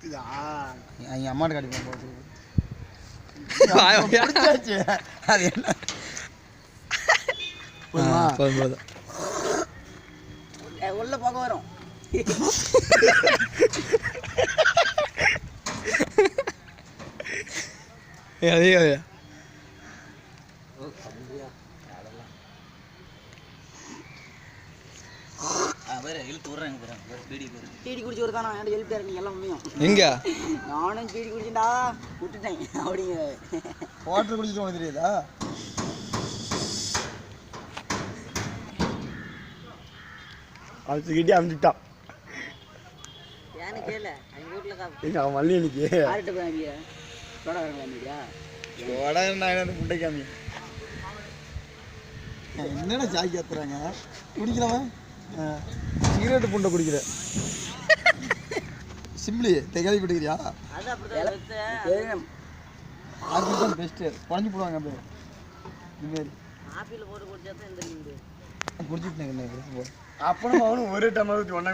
எங்கள் அம்மாட்ட காட்டிப்பேன் போட்டு அது என்ன போதும் உள்ள போக வரும் அதே இழுத்து விடுறேன் பீடி குடிச்சு ஒரு காணா என்கிட்ட எழுப்பியா இருக்கீங்க எல்லாம் உண்மையும் எங்க நானும் பீடி குடிச்சுட்டா விட்டுட்டேன் அப்படிங்க வாட்டர் குடிச்சிட்டு உனக்கு தெரியுதா அழைச்சிக்கிட்டே அமுச்சுட்டான் ஏன்னு கேளு அவங்க வீட்டில் எங்க அவன் மல்லி இன்னைக்கு யார்கிட்ட போய் சோடா வாங்கியா சோடா என்ன முட்டை காமி என்னடா சாய் ஏத்துறாங்க குடிக்கிறவன் சிகரெட்டு புண்டை குடிக்கிற சிம்பிளி தெகாதி பிடிக்கிறியா அது அப்படிதான் ஆப்பிள் பெஸ்ட்டு குறைஞ்சி போடுவாங்க அப்படியே இதுமாரி ஆப்பிள் போட்டு குடிச்சா தான் இந்த குடிச்சிட்டு அப்பனும் அவனும் ஒரே டைம் ஒன்றா